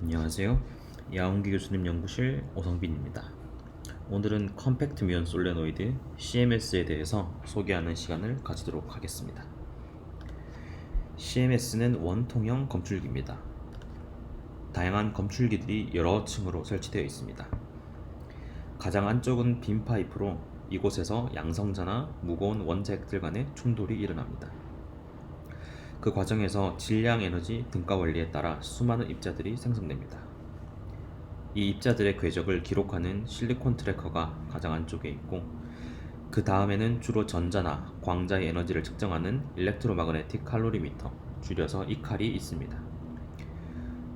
안녕하세요. 야옹기 교수님 연구실 오성빈입니다. 오늘은 컴팩트 뮤온 솔레노이드 CMS에 대해서 소개하는 시간을 가지도록 하겠습니다. CMS는 원통형 검출기입니다. 다양한 검출기들이 여러 층으로 설치되어 있습니다. 가장 안쪽은 빈 파이프로 이곳에서 양성자나 무거운 원자핵들 간의 충돌이 일어납니다. 그 과정에서 질량 에너지 등가 원리에 따라 수많은 입자들이 생성됩니다. 이 입자들의 궤적을 기록하는 실리콘 트래커가 가장 안쪽에 있고, 그 다음에는 주로 전자나 광자의 에너지를 측정하는 일렉트로마그네틱 칼로리미터, 줄여서 이칼이 있습니다.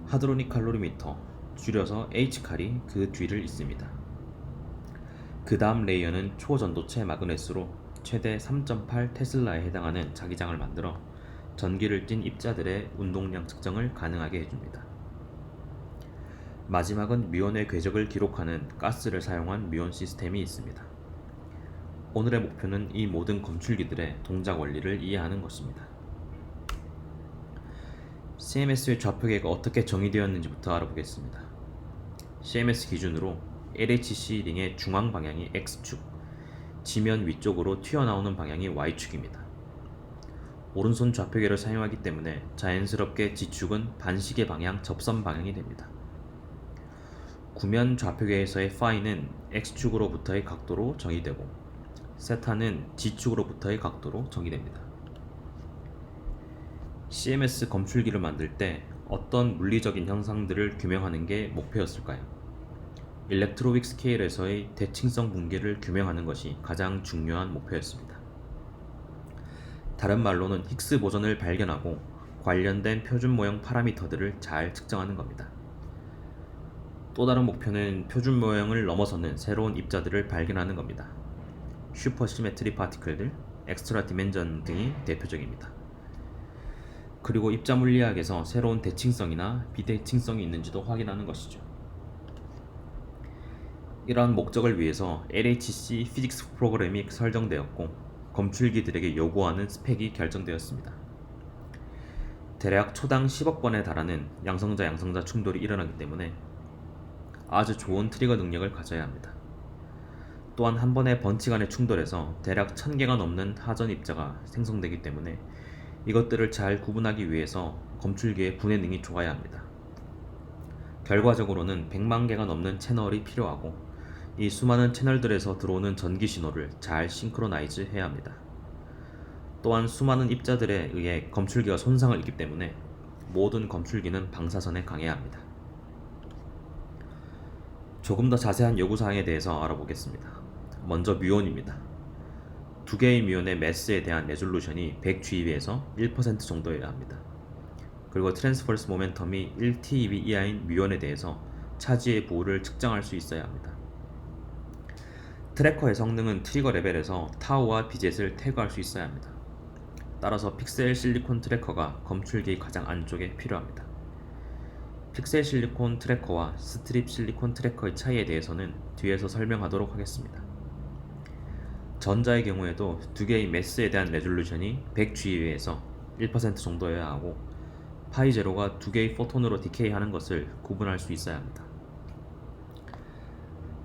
하드로닉 칼로리미터, 줄여서 H칼이 그 뒤를 잇습니다. 그 다음 레이어는 초전도체 마그넷으로 최대 3.8 테슬라에 해당하는 자기장을 만들어 전기를 띤 입자들의 운동량 측정을 가능하게 해줍니다. 마지막은 뮤온의 궤적을 기록하는 가스를 사용한 뮤온 시스템이 있습니다. 오늘의 목표는 이 모든 검출기들의 동작 원리를 이해하는 것입니다. CMS의 좌표계가 어떻게 정의되었는지부터 알아보겠습니다. CMS 기준으로 LHC 링의 중앙 방향이 X축, 지면 위쪽으로 튀어나오는 방향이 Y축입니다. 오른손 좌표계를 사용하기 때문에 자연스럽게 G축은 반시계 방향 접선 방향이 됩니다. 구면 좌표계에서의 파이는 X축으로부터의 각도로 정의되고, 세타는 G축으로부터의 각도로 정의됩니다. CMS 검출기를 만들 때 어떤 물리적인 현상들을 규명하는 게 목표였을까요? 일렉트로윅 스케일에서의 대칭성 붕괴를 규명하는 것이 가장 중요한 목표였습니다. 다른 말로는 힉스 보존을 발견하고 관련된 표준 모형 파라미터들을 잘 측정하는 겁니다. 또 다른 목표는 표준 모형을 넘어서는 새로운 입자들을 발견하는 겁니다. 슈퍼 시메트리 파티클들, 엑스트라 디멘전 등이 대표적입니다. 그리고 입자 물리학에서 새로운 대칭성이나 비대칭성이 있는지도 확인하는 것이죠. 이러한 목적을 위해서 LHC 피직스 프로그램이 설정되었고, 검출기들에게 요구하는 스펙이 결정되었습니다. 대략 초당 10억 번에 달하는 양성자 충돌이 일어나기 때문에 아주 좋은 트리거 능력을 가져야 합니다. 또한 한 번의 번치 간의 충돌에서 대략 1000개가 넘는 하전 입자가 생성되기 때문에 이것들을 잘 구분하기 위해서 검출기의 분해 능이 좋아야 합니다. 결과적으로는 100만 개가 넘는 채널이 필요하고, 이 수많은 채널들에서 들어오는 전기 신호를 잘 싱크로나이즈 해야 합니다. 또한 수많은 입자들에 의해 검출기가 손상을 입기 때문에 모든 검출기는 방사선에 강해야 합니다. 조금 더 자세한 요구사항에 대해서 알아보겠습니다. 먼저 뮤온입니다. 두 개의 뮤온의 매스에 대한 레졸루션이 100GeV에서 1% 정도여야 합니다. 그리고 트랜스퍼스 모멘텀이 1TeV 이하인 뮤온에 대해서 차지의 부호를 측정할 수 있어야 합니다. 트래커의 성능은 트리거 레벨에서 타우와 비젯을 태그할 수 있어야 합니다. 따라서 픽셀 실리콘 트래커가 검출기의 가장 안쪽에 필요합니다. 픽셀 실리콘 트래커와 스트립 실리콘 트래커의 차이에 대해서는 뒤에서 설명하도록 하겠습니다. 전자의 경우에도 두 개의 매스에 대한 레졸루션이 100GeV에서 1% 정도여야 하고, 파이 제로가 두 개의 포톤으로 디케이하는 것을 구분할 수 있어야 합니다.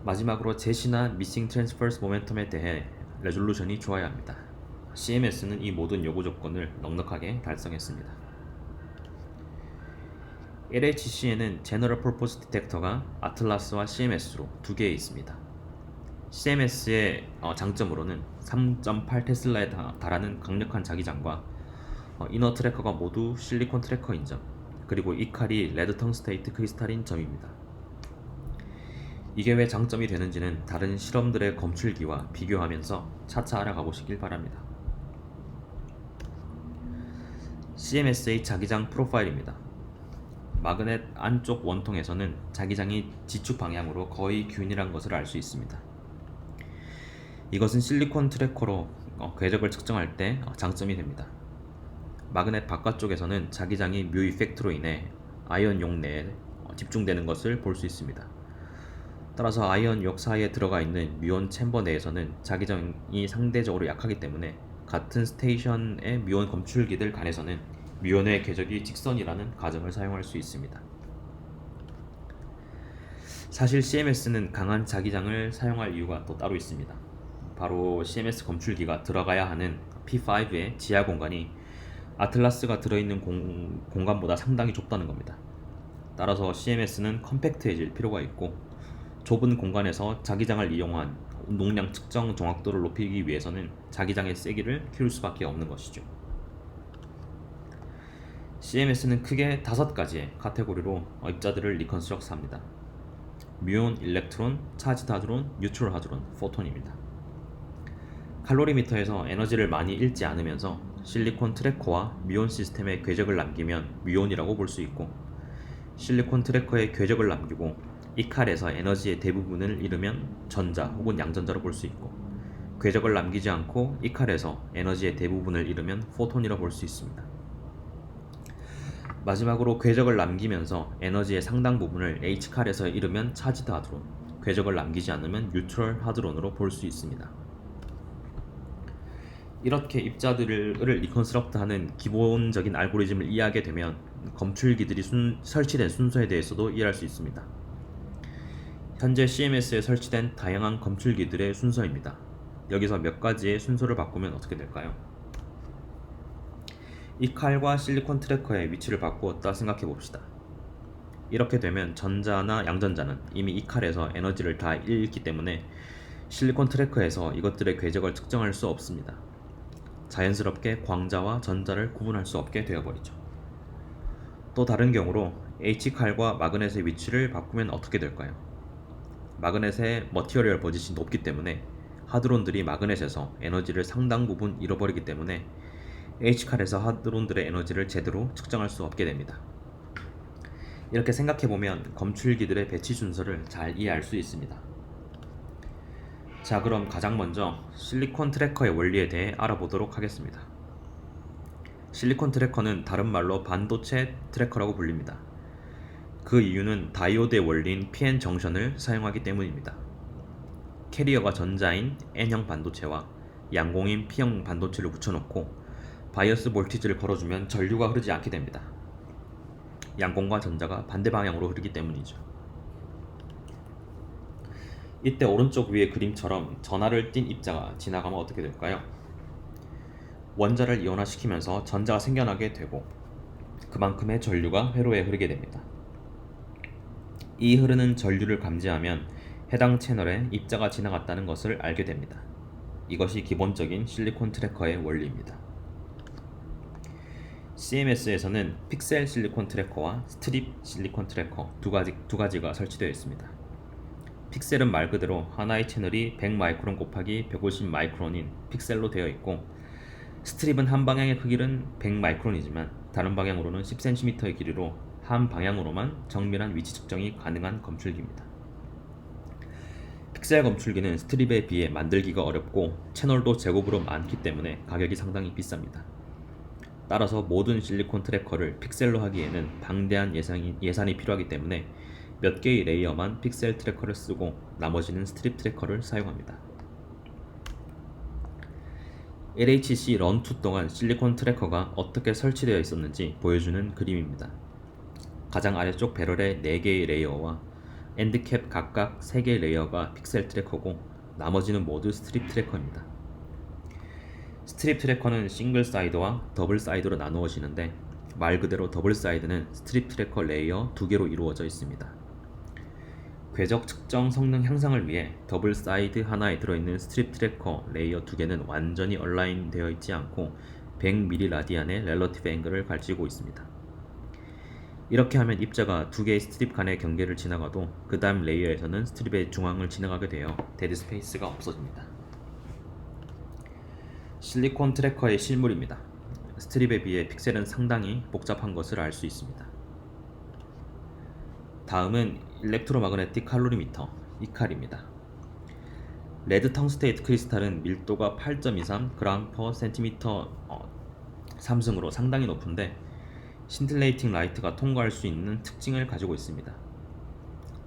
마지막으로 제시나 미싱 트랜스퍼스 모멘텀에 대해 레졸루션이 좋아야 합니다. CMS는 이 모든 요구 조건을 넉넉하게 달성했습니다. LHC에는 제너럴 퍼포스 디텍터가 아틀라스와 CMS로 두 개 있습니다. CMS의 장점으로는 3.8 테슬라에 달하는 강력한 자기장과 이너 트래커가 모두 실리콘 트래커인 점, 그리고 이 칼이 레드 텅스테이트 크리스탈인 점입니다. 이게 왜 장점이 되는지는 다른 실험들의 검출기와 비교하면서 차차 알아가보시길 바랍니다. CMS의 자기장 프로파일입니다. 마그넷 안쪽 원통에서는 자기장이 지축 방향으로 거의 균일한 것을 알 수 있습니다. 이것은 실리콘 트래커로 궤적을 측정할 때 장점이 됩니다. 마그넷 바깥쪽에서는 자기장이 뮤 이펙트로 인해 아이언 용 내에 집중되는 것을 볼 수 있습니다. 따라서 아이언 역 사이에 들어가 있는 뮤온 챔버 내에서는 자기장이 상대적으로 약하기 때문에 같은 스테이션의 뮤온 검출기들 간에서는 뮤온의 궤적이 직선이라는 가정을 사용할 수 있습니다. 사실 CMS는 강한 자기장을 사용할 이유가 또 따로 있습니다. 바로 CMS 검출기가 들어가야 하는 P5의 지하 공간이 아틀라스가 들어있는 공간보다 상당히 좁다는 겁니다. 따라서 CMS는 컴팩트해질 필요가 있고, 좁은 공간에서 자기장을 이용한 운동량 측정 정확도를 높이기 위해서는 자기장의 세기를 키울 수밖에 없는 것이죠. CMS는 크게 5가지의 카테고리로 입자들을 리컨스트럭트합니다. 뮤온, 일렉트론, 차지드 하드론, 뉴트럴 하드론, 포톤입니다. 칼로리미터에서 에너지를 많이 잃지 않으면서 실리콘 트래커와 뮤온 시스템에 궤적을 남기면 뮤온이라고 볼 수 있고, 실리콘 트래커에 궤적을 남기고 이 칼에서 에너지의 대부분을 잃으면 전자 혹은 양전자로 볼 수 있고, 궤적을 남기지 않고 이 칼에서 에너지의 대부분을 잃으면 포톤이라 볼 수 있습니다. 마지막으로 궤적을 남기면서 에너지의 상당 부분을 H칼에서 잃으면 차지드 하드론, 궤적을 남기지 않으면 뉴트럴 하드론으로 볼 수 있습니다. 이렇게 입자들을 리컨스트럭트하는 기본적인 알고리즘을 이해하게 되면 검출기들이 설치된 순서에 대해서도 이해할 수 있습니다. 현재 CMS에 설치된 다양한 검출기들의 순서입니다. 여기서 몇 가지의 순서를 바꾸면 어떻게 될까요? 이 칼과 실리콘 트래커의 위치를 바꾸었다 생각해 봅시다. 이렇게 되면 전자나 양전자는 이미 이 칼에서 에너지를 다 잃기 때문에 실리콘 트래커에서 이것들의 궤적을 측정할 수 없습니다. 자연스럽게 광자와 전자를 구분할 수 없게 되어버리죠. 또 다른 경우로 H칼과 마그넷의 위치를 바꾸면 어떻게 될까요? 마그넷의 머티리얼 버짓이 높기 때문에 하드론들이 마그넷에서 에너지를 상당 부분 잃어버리기 때문에 H칼에서 하드론들의 에너지를 제대로 측정할 수 없게 됩니다. 이렇게 생각해보면 검출기들의 배치 순서를 잘 이해할 수 있습니다. 자, 그럼 가장 먼저 실리콘 트래커의 원리에 대해 알아보도록 하겠습니다. 실리콘 트래커는 다른 말로 반도체 트래커라고 불립니다. 그 이유는 다이오드의 원리인 PN 정션을 사용하기 때문입니다. 캐리어가 전자인 N형 반도체와 양공인 P형 반도체를 붙여놓고 바이어스 볼티지를 걸어주면 전류가 흐르지 않게 됩니다. 양공과 전자가 반대 방향으로 흐르기 때문이죠. 이때 오른쪽 위의 그림처럼 전하를 띤 입자가 지나가면 어떻게 될까요? 원자를 이온화시키면서 전자가 생겨나게 되고 그만큼의 전류가 회로에 흐르게 됩니다. 이 흐르는 전류를 감지하면 해당 채널에 입자가 지나갔다는 것을 알게 됩니다. 이것이 기본적인 실리콘 트래커의 원리입니다. CMS에서는 픽셀 실리콘 트래커와 스트립 실리콘 트래커 두 가지가 설치되어 있습니다. 픽셀은 말 그대로 하나의 채널이 100 마이크론 곱하기 150 마이크론인 픽셀로 되어 있고, 스트립은 한 방향의 크기는 100 마이크론이지만 다른 방향으로는 10cm의 길이로 한 방향으로만 정밀한 위치 측정이 가능한 검출기입니다. 픽셀 검출기는 스트립에 비해 만들기가 어렵고 채널도 제곱으로 많기 때문에 가격이 상당히 비쌉니다. 따라서 모든 실리콘 트래커를 픽셀로 하기에는 방대한 예산이 필요하기 때문에 몇 개의 레이어만 픽셀 트래커를 쓰고 나머지는 스트립 트래커를 사용합니다. LHC 런2 동안 실리콘 트래커가 어떻게 설치되어 있었는지 보여주는 그림입니다. 가장 아래쪽 배럴에 4개의 레이어와 엔드캡 각각 3개의 레이어가 픽셀 트래커고 나머지는 모두 스트립 트래커입니다. 스트립 트래커는 싱글 사이드와 더블 사이드로 나누어지는데, 말 그대로 더블 사이드는 스트립 트래커 레이어 2개로 이루어져 있습니다. 궤적 측정 성능 향상을 위해 더블 사이드 하나에 들어있는 스트립 트래커 레이어 2개는 완전히 얼라인 되어 있지 않고 100mm 라디안의 렐러티브 앵글을 가지고 있습니다. 이렇게 하면 입자가 2개의 스트립 간의 경계를 지나가도 그 다음 레이어에서는 스트립의 중앙을 지나가게 되어 데드 스페이스가 없어집니다. 실리콘 트래커의 실물입니다. 스트립에 비해 픽셀은 상당히 복잡한 것을 알 수 있습니다. 다음은 일렉트로마그네틱 칼로리미터, 이 칼입니다. 레드 텅스테이트 크리스탈은 밀도가 8.23 g/cm 삼승으로 상당히 높은데 신틸레이팅 라이트가 통과할 수 있는 특징을 가지고 있습니다.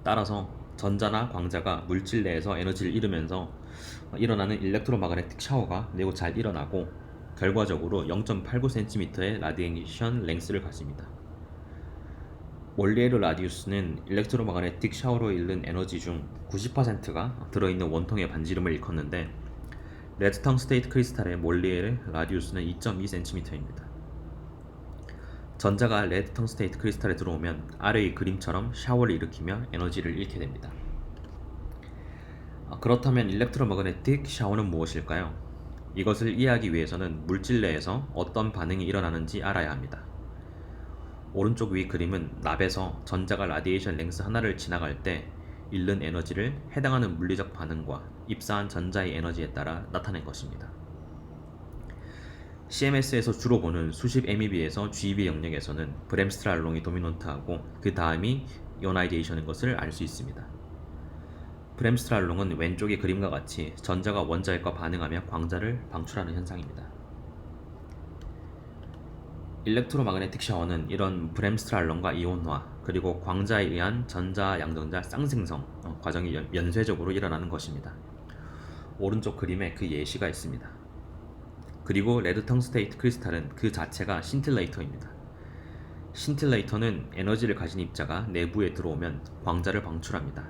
따라서 전자나 광자가 물질 내에서 에너지를 잃으면서 일어나는 일렉트로마그네틱 샤워가 매우 잘 일어나고 결과적으로 0.89cm의 라디에이션 랭스를 가집니다. 몰리에르 라디우스는 일렉트로마그네틱 샤워로 잃는 에너지 중 90%가 들어있는 원통의 반지름을 일컫는데, 레드 텅스테이트 크리스탈의 몰리에르 라디우스는 2.2cm입니다. 전자가 레드 텅스테이트 크리스탈에 들어오면 아래의 그림처럼 샤워를 일으키며 에너지를 잃게 됩니다. 그렇다면 일렉트로마그네틱 샤워는 무엇일까요? 이것을 이해하기 위해서는 물질 내에서 어떤 반응이 일어나는지 알아야 합니다. 오른쪽 위 그림은 납에서 전자가 라디에이션 랭스 하나를 지나갈 때 잃는 에너지를 해당하는 물리적 반응과 입사한 전자의 에너지에 따라 나타낸 것입니다. CMS에서 주로 보는 수십 MeV에서 GeV 영역에서는 브렘스트랄롱이 도미넌트하고 그 다음이 이오나이제이션인 것을 알 수 있습니다. 브렘스트랄롱은 왼쪽의 그림과 같이 전자가 원자핵과 반응하며 광자를 방출하는 현상입니다. 일렉트로마그네틱 샤워는 이런 브렘스트랄론과 이온화 그리고 광자에 의한 전자 양전자 쌍생성 과정이 연쇄적으로 일어나는 것입니다. 오른쪽 그림에 그 예시가 있습니다. 그리고 레드 텅스테이트 크리스탈은 그 자체가 신틸레이터입니다. 신틸레이터는 에너지를 가진 입자가 내부에 들어오면 광자를 방출합니다.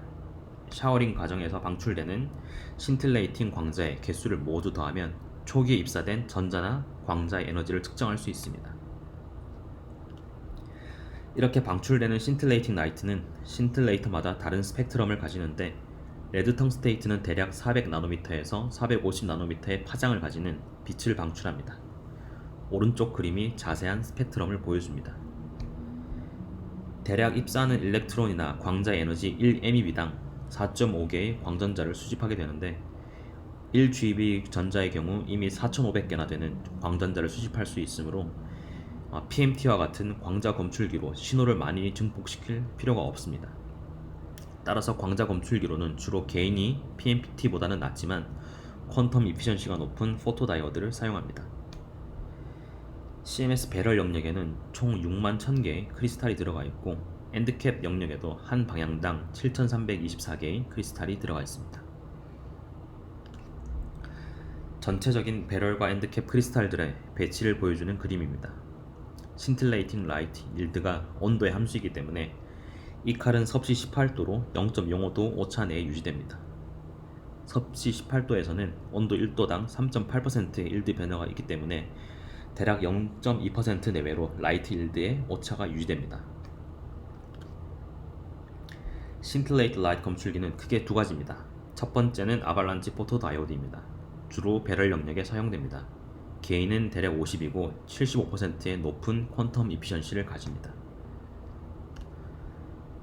샤워링 과정에서 방출되는 신틸레이팅 광자의 개수를 모두 더하면 초기에 입사된 전자나 광자의 에너지를 측정할 수 있습니다. 이렇게 방출되는 신틸레이팅 라이트는 신틸레이터마다 다른 스펙트럼을 가지는데, 레드 텅스테이트는 대략 400나노미터에서 450나노미터의 파장을 가지는 빛을 방출합니다. 오른쪽 그림이 자세한 스펙트럼을 보여줍니다. 대략 입사하는 일렉트론이나 광자의 에너지 1MeV당 4.5개의 광전자를 수집하게 되는데, 1GeV 전자의 경우 이미 4,500개나 되는 광전자를 수집할 수 있으므로 PMT와 같은 광자 검출기로 신호를 많이 증폭시킬 필요가 없습니다. 따라서 광자 검출기로는 주로 게인이 PMT보다는 낮지만 퀀텀 이피션시가 높은 포토다이오드를 사용합니다. CMS 배럴 영역에는 총 6만 1000개의 크리스탈이 들어가 있고, 엔드캡 영역에도 한 방향당 7324개의 크리스탈이 들어가 있습니다. 전체적인 배럴과 엔드캡 크리스탈들의 배치를 보여주는 그림입니다. 신틸레이팅 라이트 일드가 온도의 함수이기 때문에 이 칼은 섭씨 18도로 0.05도 오차 내에 유지됩니다. 섭씨 18도에서는 온도 1도당 3.8%의 일드 변화가 있기 때문에 대략 0.2% 내외로 라이트 일드의 오차가 유지됩니다. 신틸레이트 라이트 검출기는 크게 두 가지입니다. 첫 번째는 아발란치 포토다이오드입니다. 주로 배럴 영역에 사용됩니다. 게인은 대략 50이고 75%의 높은 퀀텀 이피션시를 가집니다.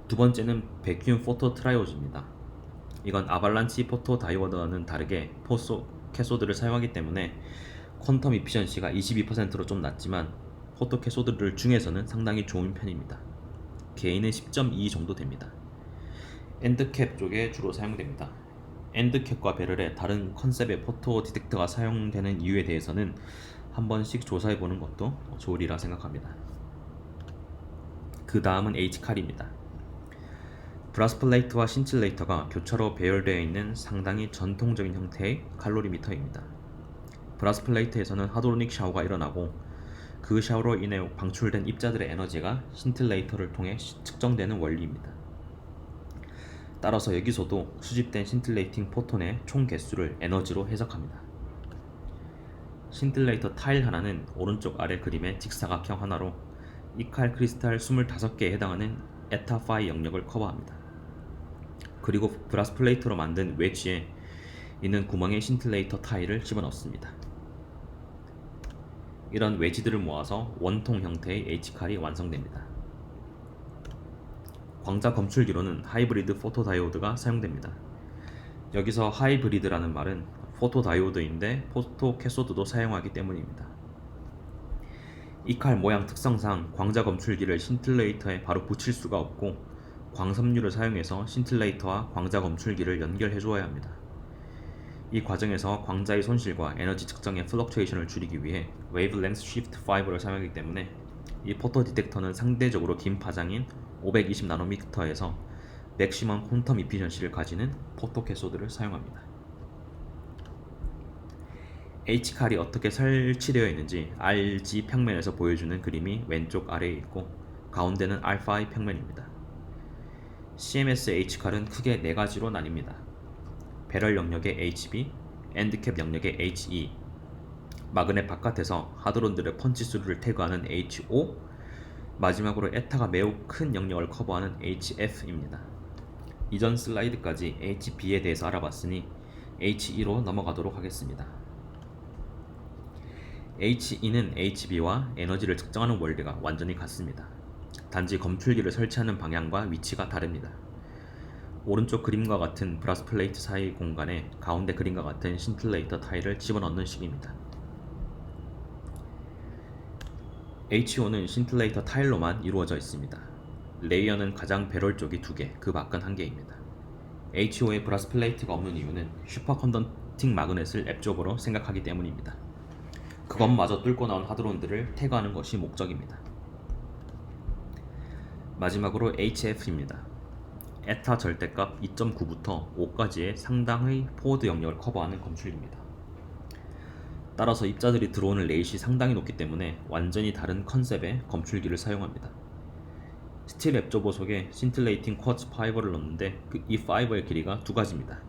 두 번째는 베큐움 포토 트라이오드입니다. 이건 아발란치 포토 다이오드와는 다르게 캐소드를 사용하기 때문에 퀀텀 이피션시가 22%로 좀 낮지만 포토 캐소드 중에서는 상당히 좋은 편입니다. 게인은 10.2 정도 됩니다. 엔드캡 쪽에 주로 사용됩니다. 엔드캡과 배럴에 다른 컨셉의 포토 디텍터가 사용되는 이유에 대해서는 한 번씩 조사해보는 것도 좋으리라 생각합니다. 그 다음은 H칼입니다. 브라스 플레이트와 신틸레이터가 교차로 배열되어 있는 상당히 전통적인 형태의 칼로리미터입니다. 브라스 플레이트에서는 하드로닉 샤워가 일어나고 그 샤워로 인해 방출된 입자들의 에너지가 신틸레이터를 통해 측정되는 원리입니다. 따라서 여기서도 수집된 신틸레이팅 포톤의 총 개수를 에너지로 해석합니다. 신틸레이터 타일 하나는 오른쪽 아래 그림의 직사각형 하나로 이 칼 크리스탈 25개에 해당하는 에타 파이 영역을 커버합니다. 그리고 브라스 플레이트로 만든 웨지에 있는 구멍에 신틸레이터 타일을 집어넣습니다. 이런 웨지들을 모아서 원통 형태의 H칼이 완성됩니다. 광자 검출기로는 하이브리드 포토다이오드가 사용됩니다. 여기서 하이브리드라는 말은 포토다이오드인데 포토 캐소드도 사용하기 때문입니다. 이 칼 모양 특성상 광자 검출기를 신틸레이터에 바로 붙일 수가 없고 광섬유를 사용해서 신틸레이터와 광자 검출기를 연결해 주어야 합니다. 이 과정에서 광자의 손실과 에너지 측정의 플럭추에이션을 줄이기 위해 웨이브랭스 쉬프트 파이버를 사용하기 때문에 이 포토 디텍터는 상대적으로 긴 파장인 520나노미터에서 맥시멈 퀀텀 이피션시를 가지는 포토 캐소드를 사용합니다. H칼이 어떻게 설치되어 있는지 RG 평면에서 보여주는 그림이 왼쪽 아래에 있고, 가운데는 알파의 평면입니다. CMS H칼은 크게 4가지로 나뉩니다. 배럴 영역의 HB, 엔드캡 영역의 HE, 마그넷 바깥에서 하드론들의 펀치 수를 태그하는 HO, 마지막으로 에타가 매우 큰 영역을 커버하는 HF입니다. 이전 슬라이드까지 HB에 대해서 알아봤으니 HE로 넘어가도록 하겠습니다. HE는 HB와 에너지를 측정하는 원리가 완전히 같습니다. 단지 검출기를 설치하는 방향과 위치가 다릅니다. 오른쪽 그림과 같은 브라스 플레이트 사이 공간에 가운데 그림과 같은 신틀레이터 타일을 집어넣는 식입니다. HO는 신틀레이터 타일로만 이루어져 있습니다. 레이어는 가장 배럴 쪽이 2개, 그 밖은 1개입니다. HO에 브라스 플레이트가 없는 이유는 슈퍼컨덕팅 마그넷을 앱 쪽으로 생각하기 때문입니다. 그것마저 뚫고 나온 하드론들을 태그하는 것이 목적입니다. 마지막으로 HF입니다. 에타 절대값 2.9부터 5까지의 상당의 포워드 영역을 커버하는 검출기입니다. 따라서 입자들이 들어오는 레이시 상당히 높기 때문에 완전히 다른 컨셉의 검출기를 사용합니다. 스틸 앱조버 속에 신틀레이팅 쿼츠 파이버를 넣는데 이 파이버의 길이가 2가지입니다.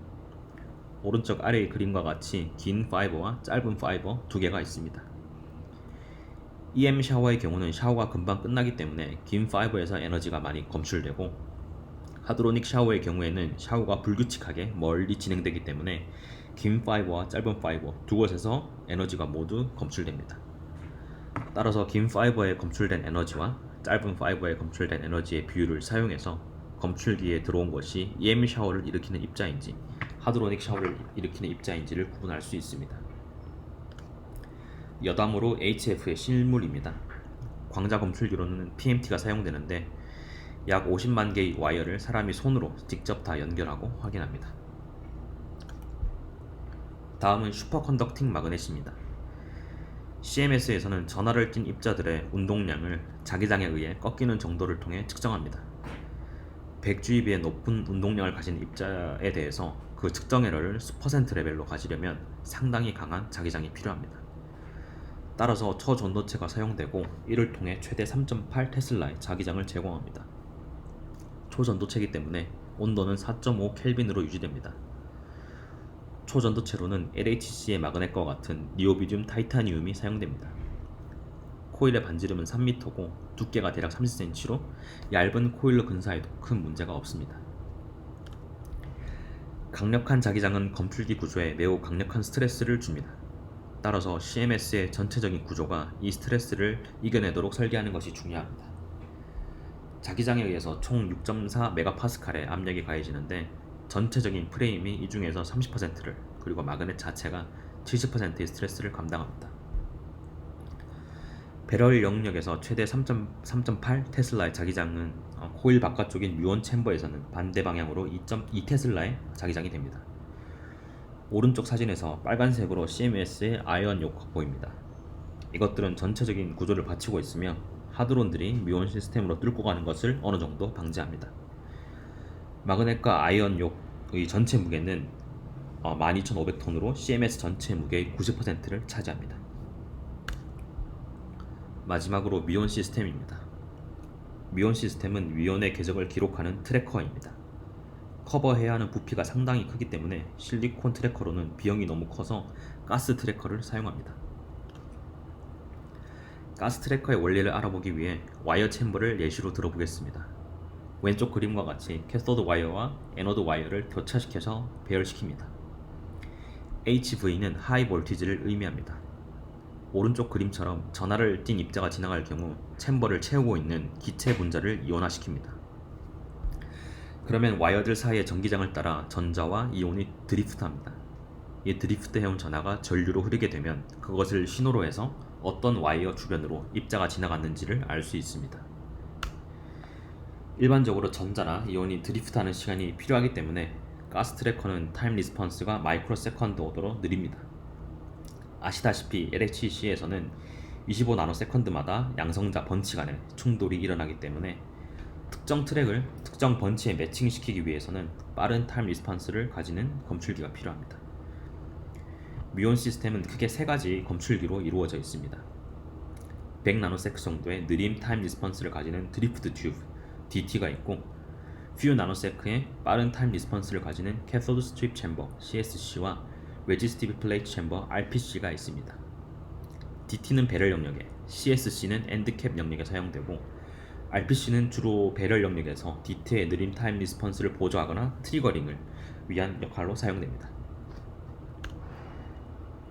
오른쪽 아래의 그림과 같이 긴 파이버와 짧은 파이버 2개가 있습니다. EM 샤워의 경우는 샤워가 금방 끝나기 때문에 긴 파이버에서 에너지가 많이 검출되고, 하드로닉 샤워의 경우에는 샤워가 불규칙하게 멀리 진행되기 때문에 긴 파이버와 짧은 파이버 두 곳에서 에너지가 모두 검출됩니다. 따라서 긴 파이버에 검출된 에너지와 짧은 파이버에 검출된 에너지의 비율을 사용해서 검출기에 들어온 것이 EM 샤워를 일으키는 입자인지 하드로닉 샤워를 일으키는 입자인지를 구분할 수 있습니다. 여담으로 HF의 실물입니다. 광자 검출기로는 PMT가 사용되는데 약 50만 개의 와이어를 사람이 손으로 직접 다 연결하고 확인합니다. 다음은 슈퍼컨덕팅 마그넷입니다. CMS에서는 전하를 띤 입자들의 운동량을 자기장에 의해 꺾이는 정도를 통해 측정합니다. 100G에 높은 운동량을 가진 입자에 대해서 그 측정 에러를 수퍼센트 레벨로 가지려면 상당히 강한 자기장이 필요합니다. 따라서 초전도체가 사용되고 이를 통해 최대 3.8 테슬라의 자기장을 제공합니다. 초전도체이기 때문에 온도는 4.5 켈빈으로 유지됩니다. 초전도체로는 LHC의 마그넷과 같은 니오비듐 타이타니움이 사용됩니다. 코일의 반지름은 3m고 두께가 대략 30cm로 얇은 코일러 근사에도 큰 문제가 없습니다. 강력한 자기장은 검출기 구조에 매우 강력한 스트레스를 줍니다. 따라서 CMS의 전체적인 구조가 이 스트레스를 이겨내도록 설계하는 것이 중요합니다. 자기장에 의해서 총 6.4MPa의 압력이 가해지는데 전체적인 프레임이 이 중에서 30%를, 그리고 마그넷 자체가 70%의 스트레스를 감당합니다. 배럴 영역에서 최대 3.8 테슬라의 자기장은 코일 바깥쪽인 뮤온 챔버에서는 반대 방향으로 2.2 테슬라의 자기장이 됩니다. 오른쪽 사진에서 빨간색으로 CMS의 아이언 요커 보입니다. 이것들은 전체적인 구조를 받치고 있으며 하드론들이 뮤온 시스템으로 뚫고 가는 것을 어느 정도 방지합니다. 마그넷과 아이언 욕의 전체 무게는 12,500톤으로 CMS 전체 무게의 90%를 차지합니다. 마지막으로 뮤온 시스템입니다. 뮤온 시스템은 뮤온의 궤적을 기록하는 트래커입니다. 커버해야 하는 부피가 상당히 크기 때문에 실리콘 트래커로는 비용이 너무 커서 가스 트래커를 사용합니다. 가스 트래커의 원리를 알아보기 위해 와이어 챔버를 예시로 들어보겠습니다. 왼쪽 그림과 같이 캐소드 와이어와 애너드 와이어를 교차시켜서 배열시킵니다. HV는 하이 볼티지를 의미합니다. 오른쪽 그림처럼 전하를 띤 입자가 지나갈 경우 챔버를 채우고 있는 기체 분자를 이온화시킵니다. 그러면 와이어들 사이의 전기장을 따라 전자와 이온이 드리프트합니다. 이 드리프트해온 전하가 전류로 흐르게 되면 그것을 신호로 해서 어떤 와이어 주변으로 입자가 지나갔는지를 알 수 있습니다. 일반적으로 전자나 이온이 드리프트하는 시간이 필요하기 때문에 가스 트래커는 타임 리스폰스가 마이크로 세컨드 오더로 느립니다. 아시다시피 LHC에서는 25나노세컨드마다 양성자 번치 간의 충돌이 일어나기 때문에 특정 트랙을 특정 번치에 매칭시키기 위해서는 빠른 타임 리스폰스를 가지는 검출기가 필요합니다. 뮤온 시스템은 크게 3가지 검출기로 이루어져 있습니다. 100나노세크 정도의 느린 타임 리스폰스를 가지는 드리프트 튜브 DT가 있고 few 나노세크의 빠른 타임 리스폰스를 가지는 캐소드 스트립 챔버 CSC와 레지스티브 플레이트 챔버 RPC가 있습니다. DT는 배럴 영역에, CSC는 엔드캡 영역에 사용되고 RPC는 주로 배럴 영역에서 DT의 느린 타임 리스폰스를 보조하거나 트리거링을 위한 역할로 사용됩니다.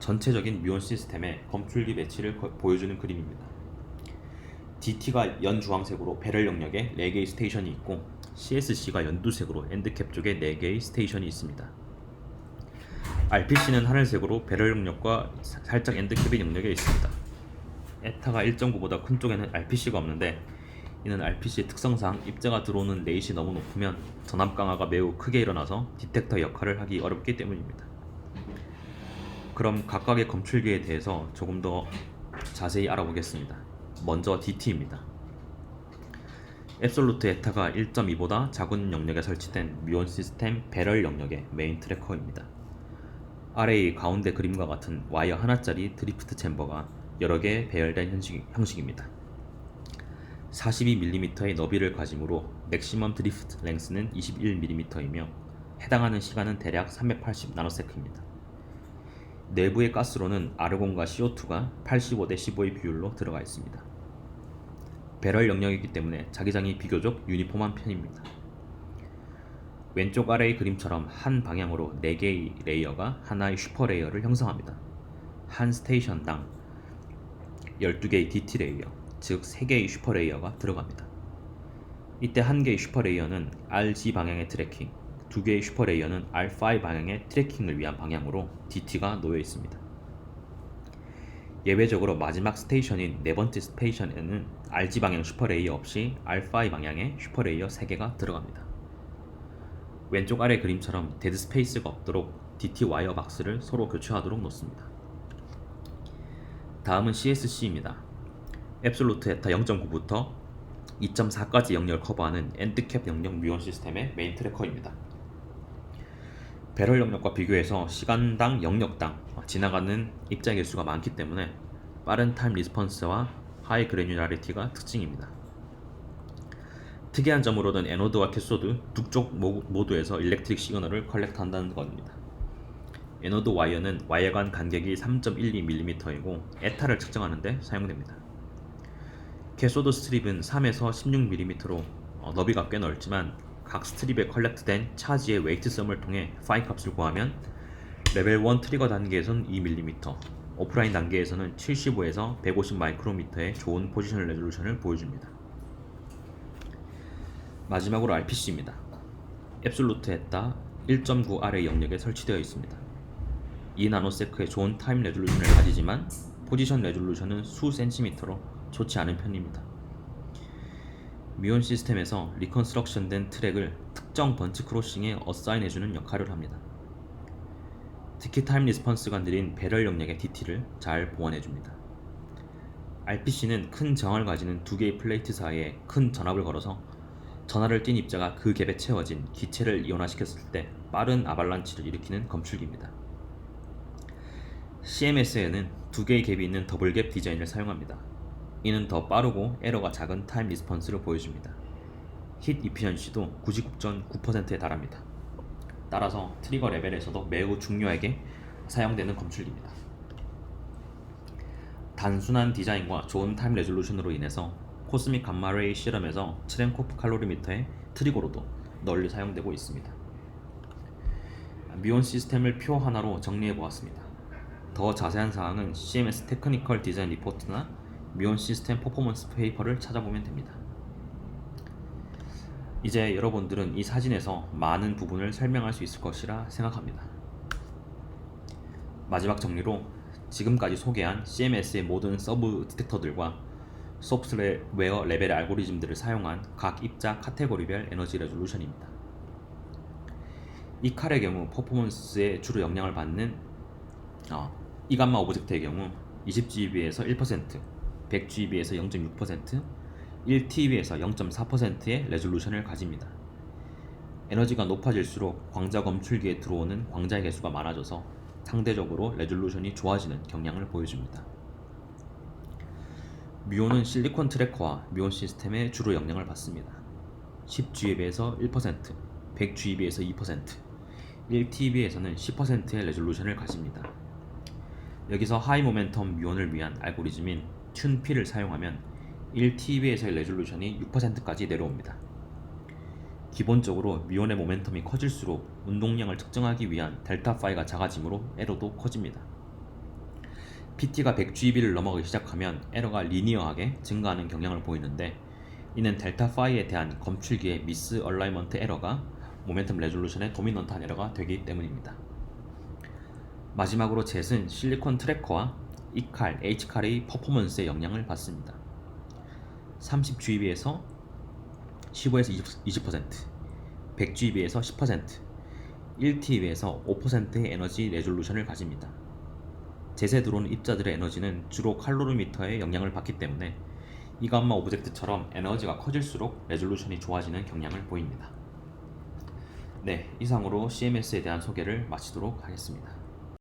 전체적인 뮤온 시스템의 검출기 배치를 보여주는 그림입니다. DT가 연주황색으로 배럴 영역에 4개의 스테이션이 있고 CSC가 연두색으로 엔드캡 쪽에 4개의 스테이션이 있습니다. RPC는 하늘색으로 배럴 영역과 살짝 엔드캡의 영역에 있습니다. 에타가 1.9보다 큰 쪽에는 RPC가 없는데 이는 RPC의 특성상 입자가 들어오는 레이시 너무 높으면 전압 강화가 매우 크게 일어나서 디텍터 역할을 하기 어렵기 때문입니다. 그럼 각각의 검출기에 대해서 조금 더 자세히 알아보겠습니다. 먼저 DT입니다. 앱솔루트 에타가 1.2보다 작은 영역에 설치된 뮤온 시스템 배럴 영역의 메인 트래커입니다. 아래의 가운데 그림과 같은 와이어 하나짜리 드리프트 챔버가 여러 개 배열된 형식입니다. 42mm의 너비를 가지므로 맥시멈 드리프트 랭스는 21mm이며 해당하는 시간은 대략 380나노세크입니다. 내부의 가스로는 아르곤과 CO2가 85대 15의 비율로 들어가 있습니다. 배럴 영역이기 때문에 자기장이 비교적 유니폼한 편입니다. 왼쪽 아래의 그림처럼 한 방향으로 4개의 레이어가 하나의 슈퍼 레이어를 형성합니다. 한 스테이션당 12개의 DT 레이어, 즉 3개의 슈퍼 레이어가 들어갑니다. 이때 한 개의 슈퍼 레이어는 RG 방향의 트래킹, 2개의 슈퍼 레이어는 R5 방향의 트래킹을 위한 방향으로 DT가 놓여 있습니다. 예외적으로 마지막 스테이션인 네 번째 스테이션에는 RG 방향 슈퍼 레이어 없이 R5 방향의 슈퍼 레이어 3개가 들어갑니다. 왼쪽 아래 그림처럼 데드 스페이스가 없도록 DT 와이어 박스를 서로 교체하도록 놓습니다. 다음은 CSC입니다. 앱솔루트 에타 0.9부터 2.4까지 영역을 커버하는 엔드캡 영역 뮤온 시스템의 메인 트래커입니다. 배럴 영역과 비교해서 시간당 영역당 지나가는 입자 개수가 많기 때문에 빠른 타임 리스폰스와 하이 그래뉴라리티가 특징입니다. 특이한 점으로는 에노드와 캐소드 두 쪽 모두에서 일렉트릭 시그널을 컬렉트한다는 것입니다. 에노드 와이어는 와이어 간 간격이 3.12mm이고 에타를 측정하는 데 사용됩니다. 캐소드 스트립은 3에서 16mm로 너비가 꽤 넓지만 각 스트립에 컬렉트된 차지의 웨이트썸을 통해 파이 값을 구하면 레벨 1 트리거 단계에서는 2mm, 오프라인 단계에서는 75에서 150 마이크로미터의 좋은 포지션 레졸루션을 보여줍니다. 마지막으로 RPC입니다. 앱솔루트 에타 1.9 아래 영역에 설치되어 있습니다. 2나노세크의 좋은 타임 레졸루션을 가지지만 포지션 레졸루션은 수 센티미터로 좋지 않은 편입니다. 뮤온 시스템에서 리컨스트럭션 된 트랙을 특정 번치 크로싱에 어사인해주는 역할을 합니다. 특히 타임 리스폰스가 느린 배럴 영역의 DT를 잘 보완해줍니다. RPC는 큰 저항을 가지는 두 개의 플레이트 사이에 큰 전압을 걸어서 전하를 띈 입자가 그 갭에 채워진 기체를 이온화시켰을 때 빠른 아발란치를 일으키는 검출기입니다. CMS에는 두 개의 갭이 있는 더블 갭 디자인을 사용합니다. 이는 더 빠르고 에러가 작은 타임 리스폰스를 보여줍니다. 힛 이피션시도 99.9%에 달합니다. 따라서 트리거 레벨에서도 매우 중요하게 사용되는 검출기입니다. 단순한 디자인과 좋은 타임 레졸루션으로 인해서 코스믹 감마레이 실험에서 체렌코프 칼로리미터의 트리거로도 널리 사용되고 있습니다. 뮤온 시스템을 표 하나로 정리해 보았습니다. 더 자세한 사항은 CMS 테크니컬 디자인 리포트나 뮤온 시스템 퍼포먼스 페이퍼를 찾아보면 됩니다. 이제 여러분들은 이 사진에서 많은 부분을 설명할 수 있을 것이라 생각합니다. 마지막 정리로 지금까지 소개한 CMS의 모든 서브 디텍터들과 소프트웨어 레벨의 알고리즘들을 사용한 각 입자 카테고리별 에너지 레졸루션입니다. 이 칼의 경우 퍼포먼스에 주로 영향을 받는 이감마 오브젝트의 경우 20GB에서 1%, 100GB에서 0.6%, 1TB에서 0.4%의 레졸루션을 가집니다. 에너지가 높아질수록 광자 검출기에 들어오는 광자의 개수가 많아져서 상대적으로 레졸루션이 좋아지는 경향을 보여줍니다. 뮤온은 실리콘 트래커와 뮤온 시스템에 주로 영향을 받습니다. 10GB에서 1%, 100GB에서 2%, 1TB에서는 10%의 레졸루션을 가집니다. 여기서 하이 모멘텀 뮤온을 위한 알고리즘인 튠피를 사용하면 1TB에서의 레졸루션이 6%까지 내려옵니다. 기본적으로 뮤온의 모멘텀이 커질수록 운동량을 측정하기 위한 델타 파이가 작아지므로 에러도 커집니다. PT가 100GB를 넘어가기 시작하면 에러가 리니어하게 증가하는 경향을 보이는데, 이는 델타 파이에 대한 검출기의 미스 얼라이먼트 에러가 모멘텀 레졸루션의 도미넌트한 에러가 되기 때문입니다. 마지막으로 젯은 실리콘 트래커와 E칼, H칼의 퍼포먼스에 영향을 받습니다. 30GB에서 15에서 20%, 100GB에서 10%, 1TB에서 5%의 에너지 레졸루션을 가집니다. 젯에 들어오는 입자들의 에너지는 주로 칼로리미터에 영향을 받기 때문에 이감마 오브젝트처럼 에너지가 커질수록 레졸루션이 좋아지는 경향을 보입니다. 네, 이상으로 CMS에 대한 소개를 마치도록 하겠습니다.